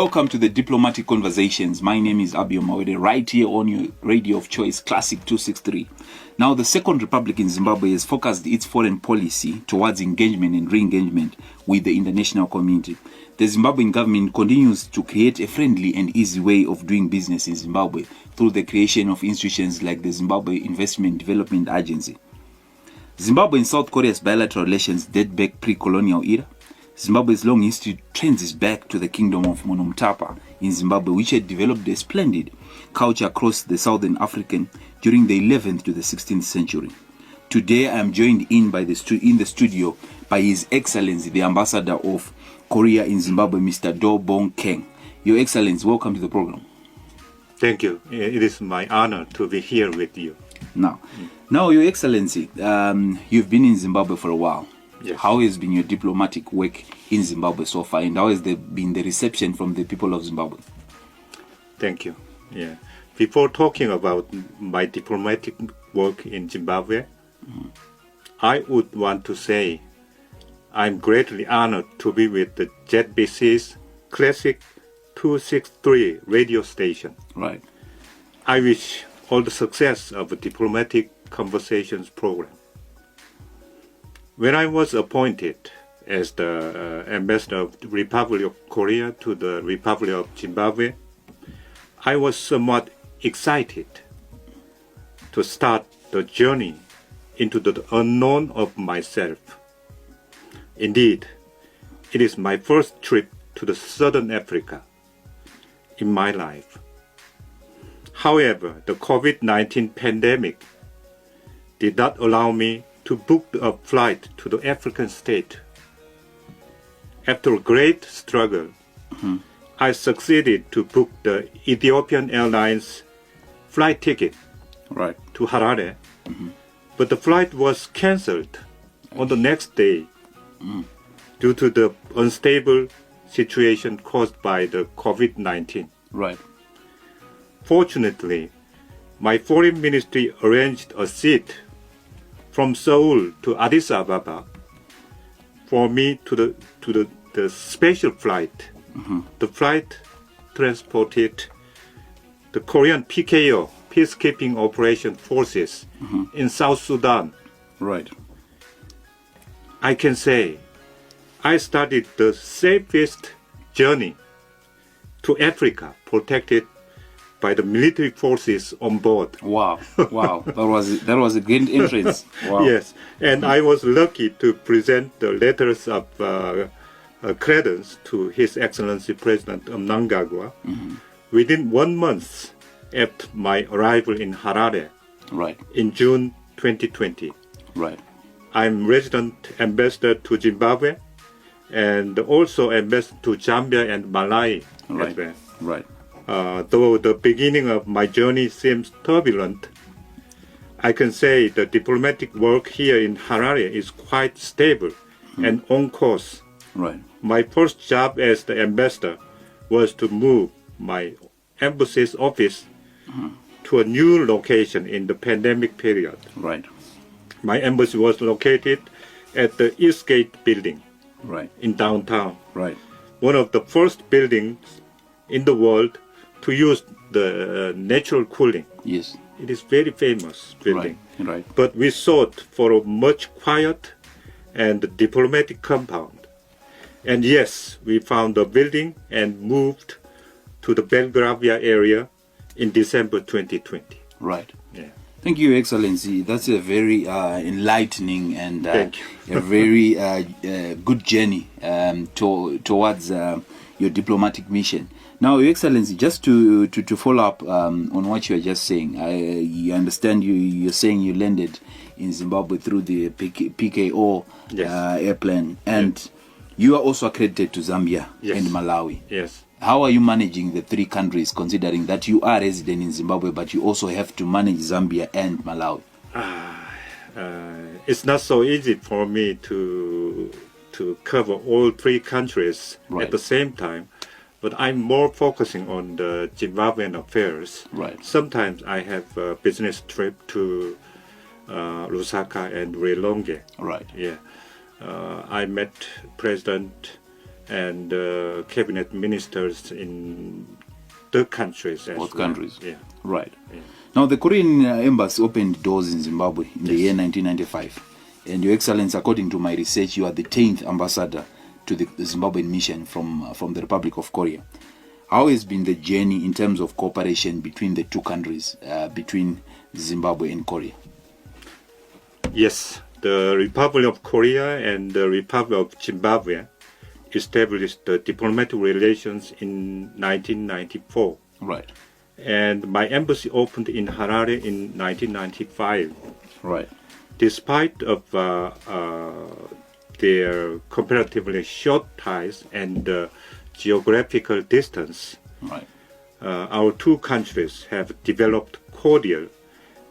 Welcome to the Diplomatic Conversations. My name is Abio Mawede, right here on your radio of choice, Classic 263. Now, the Second Republic in Zimbabwe has focused its foreign policy towards engagement and re-engagement with the international community. The Zimbabwean government continues to create a friendly and easy way of doing business in Zimbabwe through the creation of institutions like the Zimbabwe Investment Development Agency. Zimbabwe and South Korea's bilateral relations date back pre-colonial era. Zimbabwe's long history traces back to the kingdom of Monomtapa in Zimbabwe, which had developed a splendid culture across the southern African during the 11th to the 16th century. Today, I am joined in the studio by His Excellency, the Ambassador of Korea in Zimbabwe, Mr. Do Bongake. Your Excellency, welcome to the program. Thank you. It is my honor to be here with you. Now, Your Excellency, you've been in Zimbabwe for a while. Yes. How has been your diplomatic work in Zimbabwe so far, and how has been the reception from the people of Zimbabwe? Thank you. Yeah. Before talking about my diplomatic work in Zimbabwe, I would want to say I'm greatly honored to be with the ZBC's Classic 263 radio station. Right. I wish all the success of the Diplomatic Conversations program. When I was appointed as the ambassador of the Republic of Korea to the Republic of Zimbabwe, I was somewhat excited to start the journey into the unknown of myself. Indeed, it is my first trip to the Southern Africa in my life. However, the COVID-19 pandemic did not allow me to book a flight to the African state. After a great struggle, I succeeded to book the Ethiopian Airlines flight ticket to Harare, but the flight was cancelled on the next day due to the unstable situation caused by the COVID-19. Right. Fortunately, my foreign ministry arranged a seat from Seoul to Addis Ababa for me to the special flight. The flight transported the Korean PKO, Peacekeeping Operation Forces, in South Sudan. Right. I can say I started the safest journey to Africa, protected by the military forces on board. Wow. That was a great entrance. Wow. Yes, and I was lucky to present the letters of credence to His Excellency President Mnangagwa within 1 month after my arrival in Harare in June 2020. Right. I'm resident ambassador to Zimbabwe and also ambassador to Zambia and Malawi as well. Right. Though the beginning of my journey seems turbulent, I can say the diplomatic work here in Harare is quite stable and on course. Right. My first job as the ambassador was to move my embassy's office to a new location in the pandemic period. Right. My embassy was located at the Eastgate building in downtown. Right. One of the first buildings in the world to use the natural cooling. Yes. It is very famous building. Right. But we sought for a much quiet and diplomatic compound. And yes, we found a building and moved to the Belgravia area in December 2020. Right. Yeah. Thank you, Your Excellency. That's a very enlightening and a very good journey towards your diplomatic mission. Now, Your Excellency, just to follow up on what you were just saying, I understand you're saying you landed in Zimbabwe through the PKO airplane, and you are also accredited to Zambia and Malawi. Yes. How are you managing the three countries, considering that you are resident in Zimbabwe, but you also have to manage Zambia and Malawi? It's not so easy for me to cover all three countries at the same time. But I'm more focusing on the Zimbabwean affairs. Right. Sometimes I have a business trip to Lusaka and Lilongwe. Right. Yeah. I met President and cabinet ministers in the countries as Both well. countries. Yeah. Right. Yeah. Now, the Korean embassy opened doors in Zimbabwe in the year 1995. And Your Excellency, according to my research, you are the 10th ambassador to the Zimbabwean mission from the Republic of Korea. How has been the journey in terms of cooperation between the two countries, between Zimbabwe and Korea? Yes, the Republic of Korea and the Republic of Zimbabwe established the diplomatic relations in 1994. Right. And my embassy opened in Harare in 1995. Right. Despite of their comparatively short ties and geographical distance, Right. our two countries have developed cordial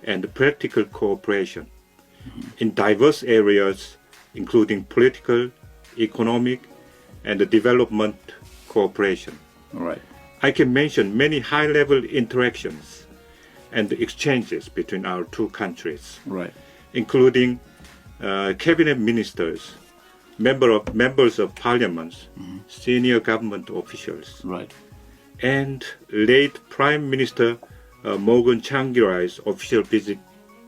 and practical cooperation in diverse areas, including political, economic, and development cooperation. Right. I can mention many high-level interactions and exchanges between our two countries, Right. including cabinet ministers, members of parliaments, senior government officials, Right. and late Prime Minister Morgan Tsvangirai's official visit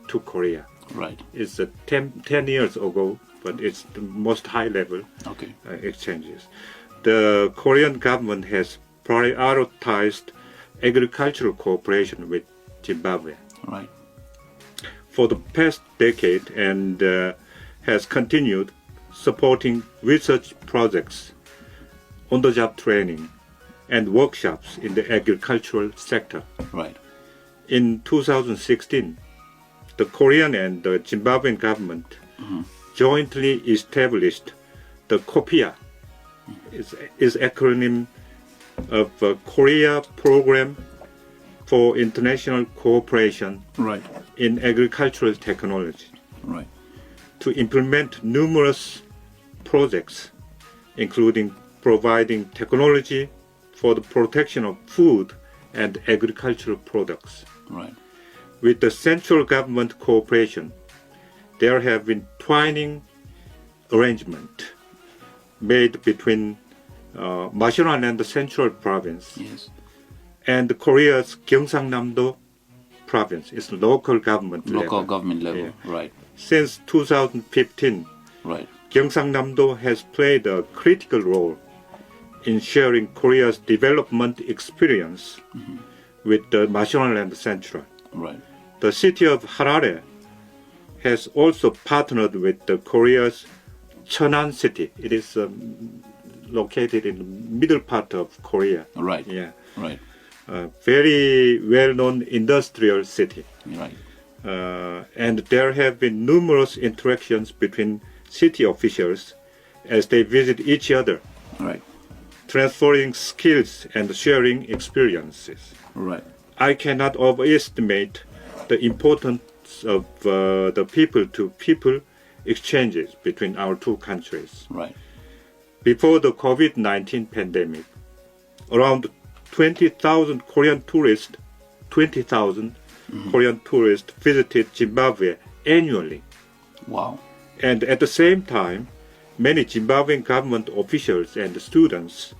to Korea. Right. It's 10 years ago, but it's the most high-level Okay. exchanges. The Korean government has prioritized agricultural cooperation with Zimbabwe Right. for the past decade and has continued supporting research projects, on-the-job training, and workshops in the agricultural sector. Right. In 2016, the Korean and the Zimbabwean government jointly established the KOPIA, is acronym of Korea Program for International Cooperation Right. in Agricultural Technology, Right. to implement numerous projects, including providing technology for the protection of food and agricultural products. Right. With the central government cooperation, there have been twinning arrangements made between Mashonaland Central Province Yes. and Korea's Gyeongsangnam-do Province. It's local government Local level. government level. Yeah. Right. Since 2015, Right. Gyeongsangnam-do has played a critical role in sharing Korea's development experience with the Mashonaland Central. Right. The city of Harare has also partnered with the Korea's Cheonan city. It is located in the middle part of Korea. Right. Yeah, Right. very well-known industrial city. Right. And there have been numerous interactions between city officials as they visit each other, Right. transferring skills and sharing experiences. Right. I cannot overestimate the importance of the people-to-people exchanges between our two countries. Right. Before the COVID-19 pandemic, around 20,000 Korean tourists visited Zimbabwe annually. Wow. And at the same time, many Zimbabwean government officials and students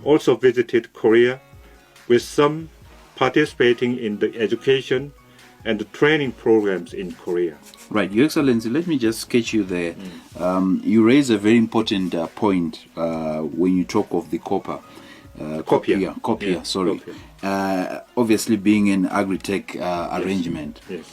also visited Korea, with some participating in the education and the training programs in Korea. Right, Your Excellency, let me just sketch you there. You raise a very important point when you talk of the COPIA. COPIA. Sorry. COPIA. Obviously, being an agri-tech arrangement. Yes.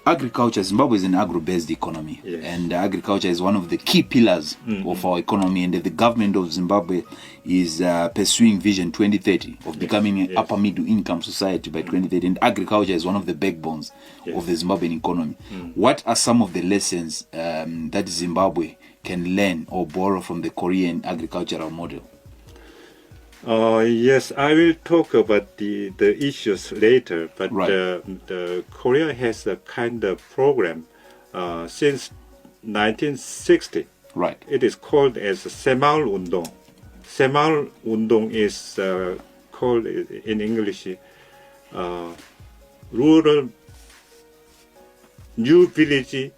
Agriculture, Zimbabwe is an agro-based economy, Yes. and agriculture is one of the key pillars of our economy, and the government of Zimbabwe is pursuing Vision 2030 of becoming an upper middle income society by 2030, and agriculture is one of the backbones of the Zimbabwean economy. What are some of the lessons that Zimbabwe can learn or borrow from the Korean agricultural model? Yes, I will talk about the issues later, but Right. the Korea has a kind of program since 1960. Right. It is called as Semaul Undong. Semaul Undong is called in English rural new village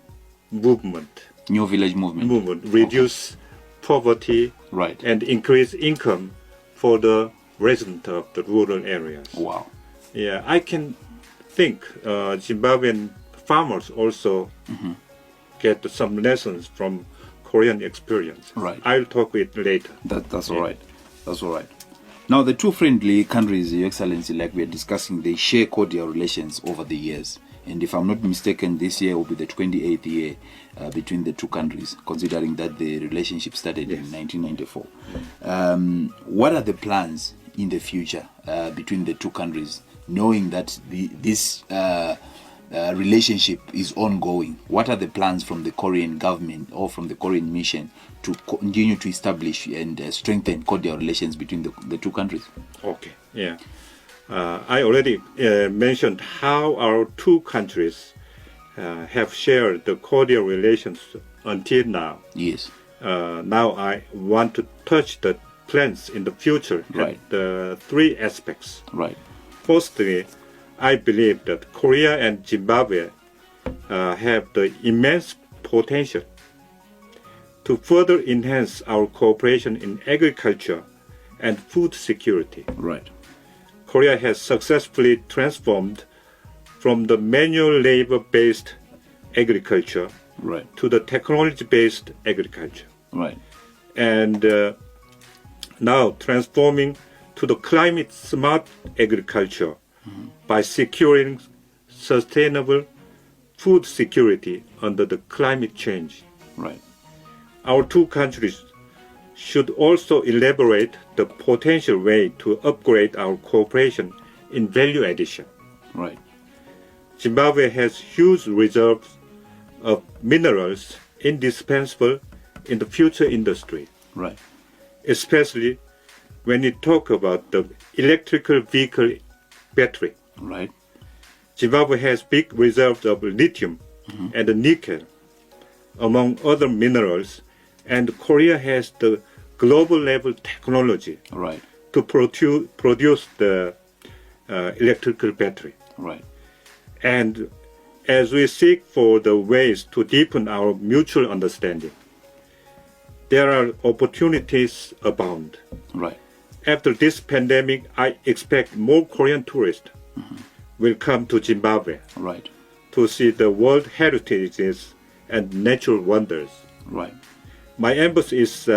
movement. New village movement. Reduce poverty Right. and increase income for the residents of the rural areas. Wow. Yeah, I can think Zimbabwean farmers also get some lessons from Korean experience. Right. I'll talk with later. That's all right. That's all right. Now, the two friendly countries, Your Excellency, like we are discussing, they share cordial relations over the years. And if I'm not mistaken, this year will be the 28th year between the two countries, considering that the relationship started in 1994. What are the plans in the future between the two countries, knowing that this relationship is ongoing? What are the plans from the Korean government or from the Korean mission to continue to establish and strengthen cordial relations between the two countries? Okay, yeah. I already mentioned how our two countries have shared the cordial relations until now. Yes. Now I want to touch the plans in the future Right. at the three aspects. Right. Firstly, I believe that Korea and Zimbabwe have the immense potential to further enhance our cooperation in agriculture and food security. Right. Korea has successfully transformed from the manual labor-based agriculture Right. to the technology-based agriculture, Right. and now transforming to the climate-smart agriculture by securing sustainable food security under the climate change. Right. Our two countries should also elaborate the potential way to upgrade our cooperation in value addition. Right. Zimbabwe has huge reserves of minerals indispensable in the future industry, Right. especially when you talk about the electrical vehicle battery. Right. Zimbabwe has big reserves of lithium and nickel, among other minerals, and Korea has the global level technology Right. to produce the electrical battery. Right. And as we seek for the ways to deepen our mutual understanding, there are opportunities abound. Right. After this pandemic, I expect more Korean tourists will come to Zimbabwe Right. to see the world heritages and natural wonders. Right. My embassy is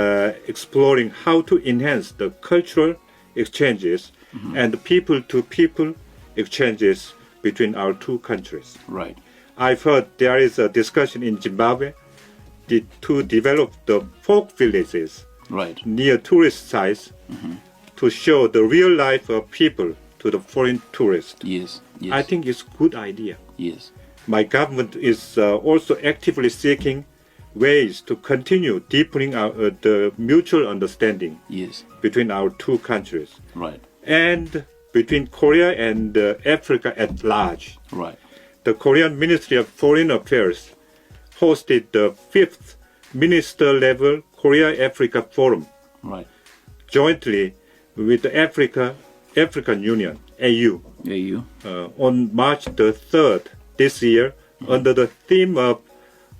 exploring how to enhance the cultural exchanges and people-to-people exchanges between our two countries. Right. I've heard there is a discussion in Zimbabwe to develop the folk villages Right. near tourist sites to show the real life of people to the foreign tourists. Yes. Yes. I think it's a good idea. Yes. My government is also actively seeking ways to continue deepening the mutual understanding Yes. between our two countries Right. and between Korea and Africa at large. Right. The Korean Ministry of Foreign Affairs hosted the 5th Minister-level Korea-Africa Forum Right. jointly with the African Union, AU, Yeah, you. on March the 3rd this year under the theme of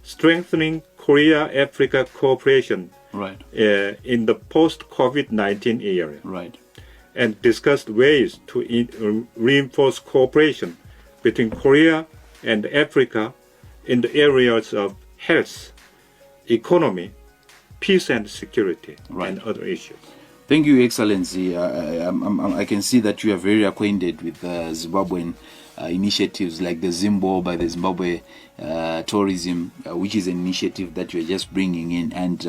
strengthening Korea-Africa cooperation Right. in the post-COVID-19 era, Right. and discussed ways to reinforce cooperation between Korea and Africa in the areas of health, economy, peace and security, Right. and other issues. Thank you, Excellency. I can see that you are very acquainted with Zimbabwean initiatives like the Zimbo by the Zimbabwe Tourism, which is an initiative that you are just bringing in. And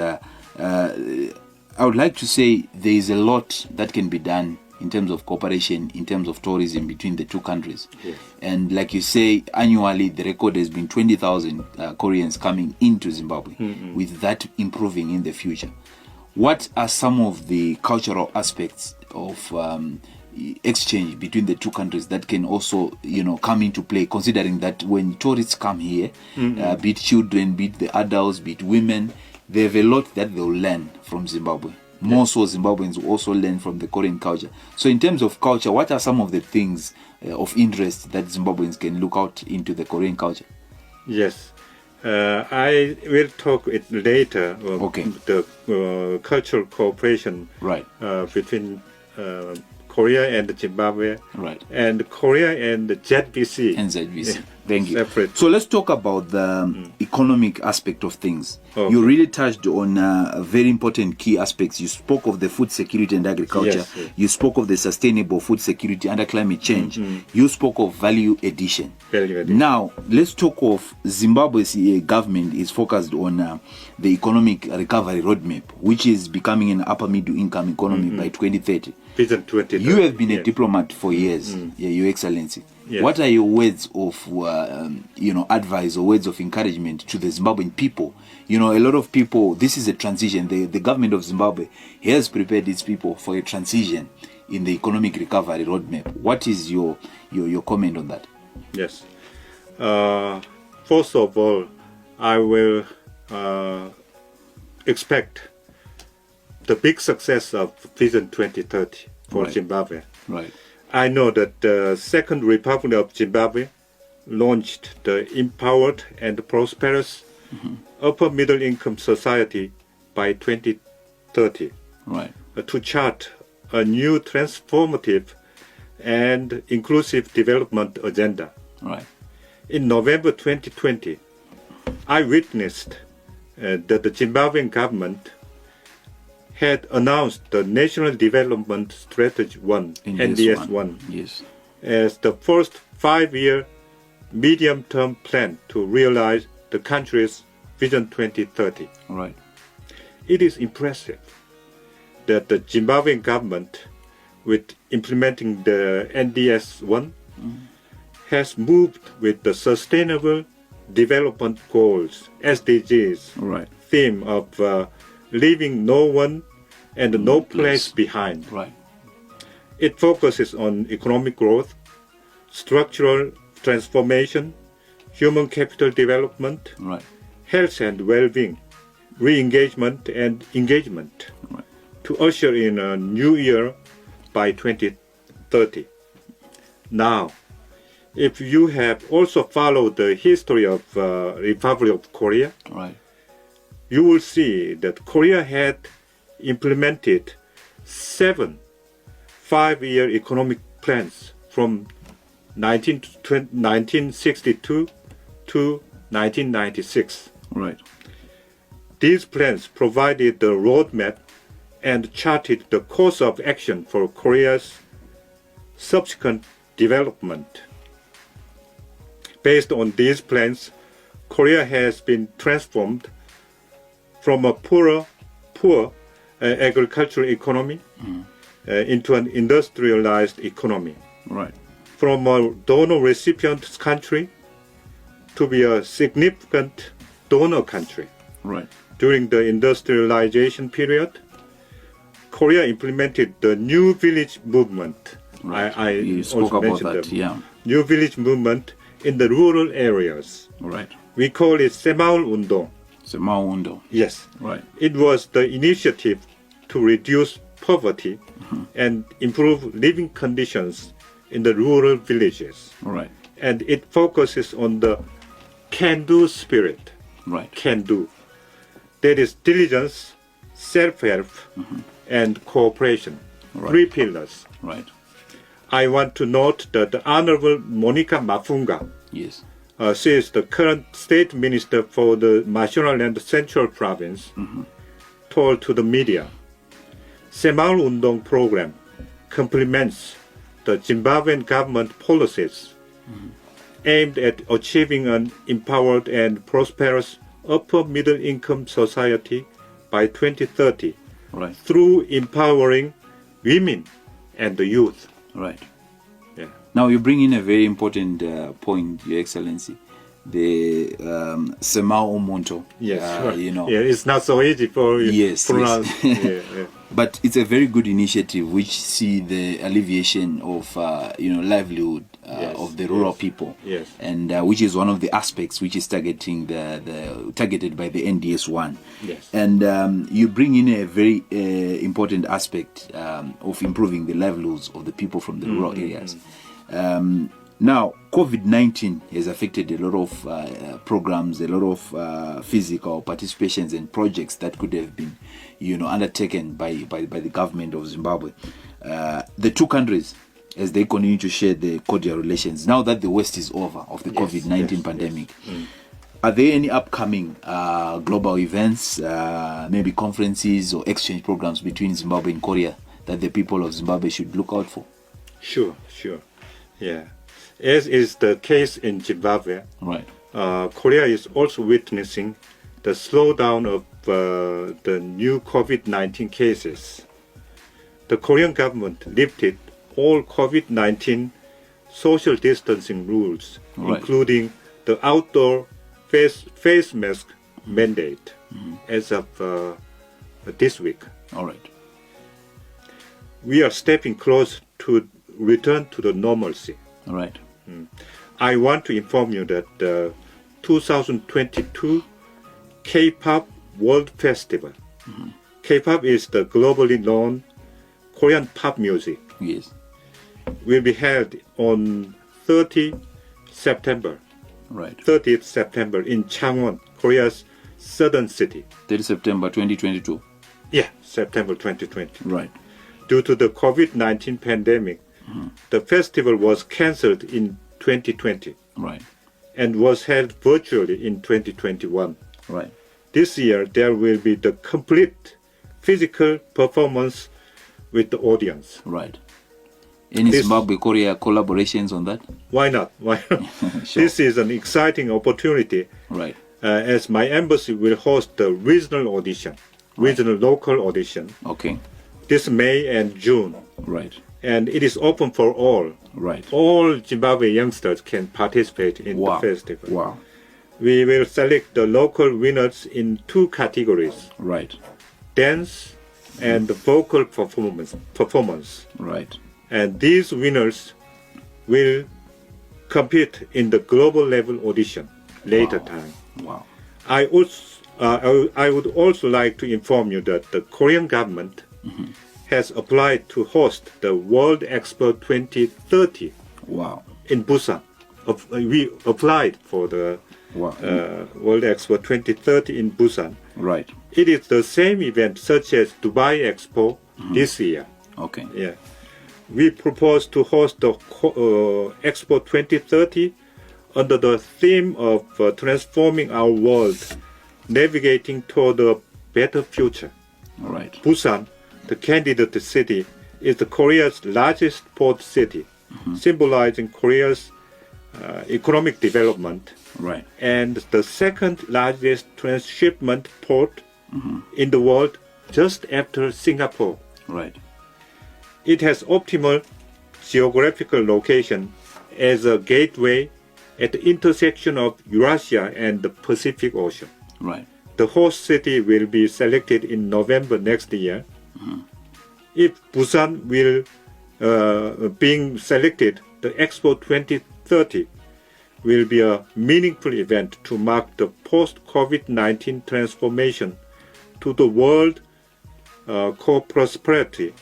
I would like to say there is a lot that can be done in terms of cooperation, in terms of tourism between the two countries. Yes. And like you say, annually the record has been 20,000 Koreans coming into Zimbabwe, with that improving in the future. What are some of the cultural aspects of exchange between the two countries that can also, come into play, considering that when tourists come here, be it children, be it the adults, be it women, they have a lot that they'll learn from Zimbabwe. More so, Zimbabweans will also learn from the Korean culture. So in terms of culture, what are some of the things of interest that Zimbabweans can look out into the Korean culture? Yes. I will talk it later. Okay. The cultural cooperation Right. Between Korea and Zimbabwe, Right. and Korea and ZBC. And ZBC. Thank you. Separate. So let's talk about the economic aspect of things. Okay. You really touched on very important key aspects. You spoke of the food security and agriculture. Yes, yes. You spoke of the sustainable food security under climate change. You spoke of value addition. Value addition. Now, let's talk of Zimbabwe's government is focused on the economic recovery roadmap, which is becoming an upper middle income economy by 2030. Vision 2030. You have been a yes. diplomat for years, Your Excellency. Yes. What are your words of, advice or words of encouragement to the Zimbabwean people? A lot of people, this is a transition. The government of Zimbabwe has prepared its people for a transition in the economic recovery roadmap. What is your comment on that? Yes. First of all, I will expect the big success of Vision 2030 for Right. Zimbabwe. Right. I know that the Second Republic of Zimbabwe launched the empowered and prosperous upper middle income society by 2030 Right. to chart a new transformative and inclusive development agenda. Right. In November 2020, I witnessed that the Zimbabwean government had announced the National Development Strategy 1, NDS-1, Yes. as the first 5-year medium-term plan to realize the country's Vision 2030. Right. It is impressive that the Zimbabwean government, with implementing the NDS-1, has moved with the Sustainable Development Goals, SDGs, Right. theme of leaving no one and no place behind. Right. It focuses on economic growth, structural transformation, human capital development, Right. health and well-being, re-engagement and engagement Right. to usher in a new year by 2030. Now, if you have also followed the history of Republic of Korea, Right. you will see that Korea had implemented 7 5-year economic plans from 1962 to 1996. Right. These plans provided the roadmap and charted the course of action for Korea's subsequent development. Based on these plans, Korea has been transformed from a poor agricultural economy into an industrialized economy. Right. From a donor recipient country to be a significant donor country. Right. During the industrialization period, Korea implemented the New Village Movement. Right. I You spoke also about mentioned that. the Yeah. New Village Movement in the rural areas. Right. We call it Semaul Undong. So Maundo. Yes. Right. It was the initiative to reduce poverty and improve living conditions in the rural villages. Right. And it focuses on the can-do spirit. Right. Can-do. That is diligence, self-help, and cooperation. Right. 3 pillars. Right. I want to note that the Honorable Monica Mafunga, Yes. she is the current state minister for the Mashonaland Central Province, told to the media, Semaul Undong program complements the Zimbabwean government policies aimed at achieving an empowered and prosperous upper middle income society by 2030 Right. through empowering women and the youth. Right. Yeah. Now you bring in a very important point, Your Excellency. The Semao Monto. Yes, right. Yeah, it's not so easy for you Yes, to pronounce. yes. Yeah. But it's a very good initiative which see the alleviation of livelihood Yes, of the rural yes, people, yes. and which is one of the aspects which is targeting targeted by the NDS-1. Yes. And you bring in a very important aspect of improving the livelihoods of the people from the rural areas. Now, COVID-19 has affected a lot of programs, a lot of physical participations and projects that could have been, undertaken by the government of Zimbabwe. The two countries, as they continue to share the cordial relations, now that the worst is over of the COVID-19 pandemic, are there any upcoming global events, maybe conferences or exchange programs between Zimbabwe and Korea that the people of Zimbabwe should look out for? Sure. Yeah. As is the case in Zimbabwe, Right. Korea is also witnessing the slowdown of the new COVID-19 cases. The Korean government lifted all COVID-19 social distancing rules, Right. including the outdoor face mask mandate as of this week. All right. We are stepping close to return to the normalcy. All right. I want to inform you that the 2022 K-pop World Festival. K-pop is the globally known Korean pop music. Yes. Will be held on 30th September Right. in Changwon, Korea's southern city. 30 September 2022. Yeah, September 2020. Right. Due to the COVID-19 pandemic, the festival was cancelled in 2020 Right. and was held virtually in 2021. Right. This year, there will be the complete physical performance with the audience. Right. Any Zimbabwe-Korea collaborations on that? Why not? Sure. This is an exciting opportunity Right. as my embassy will host the regional audition, regional local audition, Okay. this May and June. Right. And it is open for all. Right. All Zimbabwe youngsters can participate in the festival. Wow. We will select the local winners in 2 categories, Right. dance and vocal performance. Right. And these winners will compete in the global level audition later time. Wow. I would also like to inform you that the Korean government has applied to host the World Expo 2030 Wow. in Busan. We applied for the Wow. World Expo 2030 in Busan. Right. It is the same event such as Dubai Expo this year. Okay. Yeah. We propose to host the Expo 2030 under the theme of transforming our world, navigating toward a better future. All right. Busan, the candidate city, is the Korea's largest port city, symbolizing Korea's economic development, Right. and the second largest transshipment port in the world, just after Singapore. Right. It has optimal geographical location as a gateway at the intersection of Eurasia and the Pacific Ocean. Right. The host city will be selected in November next year. If Busan will being selected, the Expo 2030 will be a meaningful event to mark the post-COVID-19 transformation to the world co-prosperity,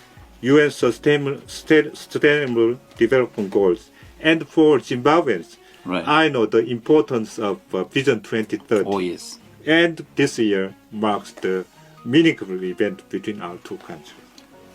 UN Sustainable Development Goals. And for Zimbabweans, Right. I know the importance of Vision 2030. Oh, yes. And this year marks the meaningful event between our two countries.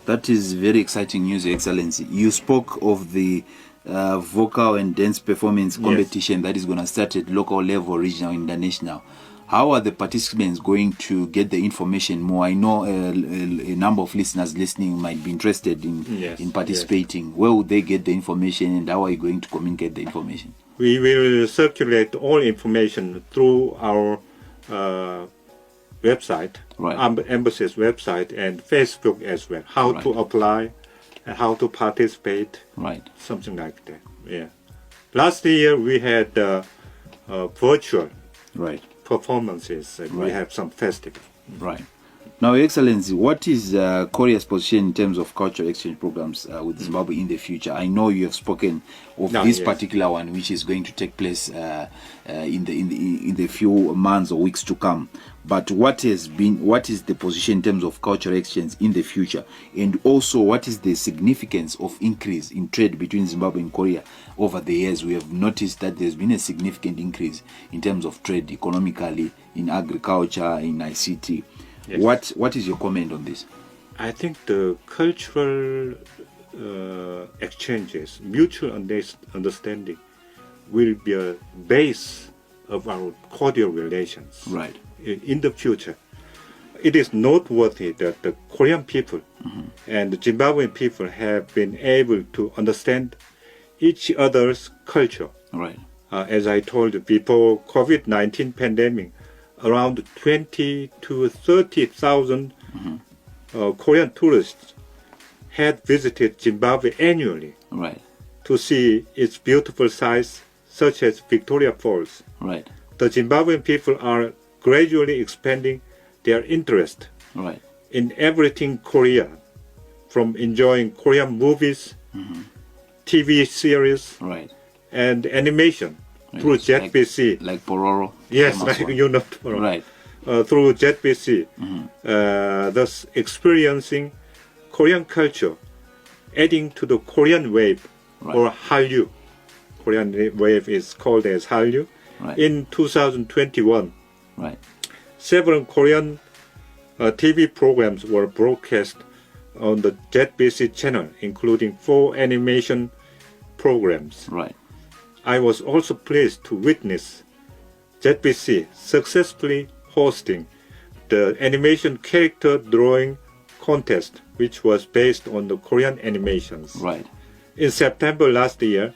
That is very exciting news, Your Excellency. You spoke of the vocal and dance performance competition that is going to start at local level, regional, international. How are the participants going to get the information more? I know a number of listeners listening might be interested in participating. Where would they get the information, and how are you going to communicate the information? We will circulate all information through our website, Right. embassy's website, and Facebook as well. How to apply, and how to participate, Right. something like that. Yeah. Last year we had virtual Right. performances. And we Right. have some festival. Right. Now, Your Excellency, what is Korea's position in terms of cultural exchange programs with Zimbabwe in the future? I know you have spoken of this particular one, which is going to take place in the few months or weeks to come. But what is the position in terms of cultural exchange in the future, and also what is the significance of increase in trade between Zimbabwe and Korea over the years? We have noticed that there's been a significant increase in terms of trade economically, in agriculture, in ICT. Yes. What is your comment on this? I think the cultural exchanges, mutual understanding, will be a base of our cordial relations. Right. In the future. It is noteworthy that the Korean people and the Zimbabwean people have been able to understand each other's culture. Right. As I told you, before COVID-19 pandemic, around 20 to 30,000 Korean tourists had visited Zimbabwe annually. Right. To see its beautiful sights, such as Victoria Falls. Right. The Zimbabwean people are gradually expanding their interest in everything Korea, from enjoying Korean movies, TV series, and animation through ZBC. Like Pororo. Yes, like you know Pororo. Right. Through ZBC, thus experiencing Korean culture, adding to the Korean wave or Hallyu. Korean wave is called as Hallyu. In 2021. Right. Several Korean TV programs were broadcast on the ZBC channel, including 4 animation programs. Right. I was also pleased to witness ZBC successfully hosting the animation character drawing contest, which was based on the Korean animations. Right. In September last year,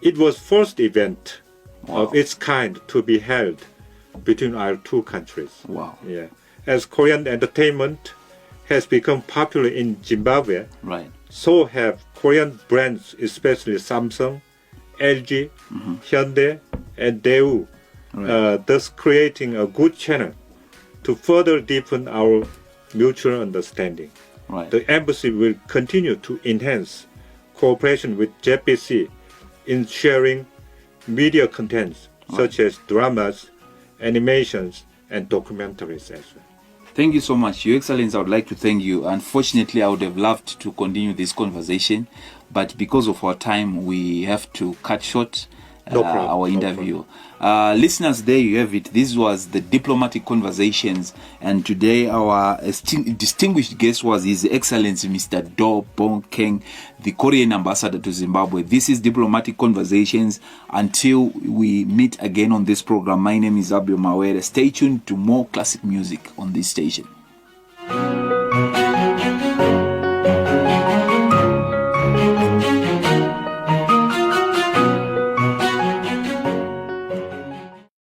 it was first event of its kind to be held between our two countries. Wow. Yeah. As Korean entertainment has become popular in Zimbabwe, so have Korean brands, especially Samsung, LG, Hyundai, and Daewoo, thus creating a good channel to further deepen our mutual understanding. The embassy will continue to enhance cooperation with ZBC in sharing media contents such as dramas, animations, and documentaries as well. Thank you so much, Your Excellency. I would like to thank you. Unfortunately, I would have loved to continue this conversation, but because of our time, we have to cut short our interview. Listeners, there you have it. This was the Diplomatic Conversations, and today our distinguished guest was His Excellency Mr. Do Bongake, the Korean ambassador to Zimbabwe. This is Diplomatic Conversations. Until we meet again on this program, my name is Abio Mawere. Stay tuned to more classic music on this station.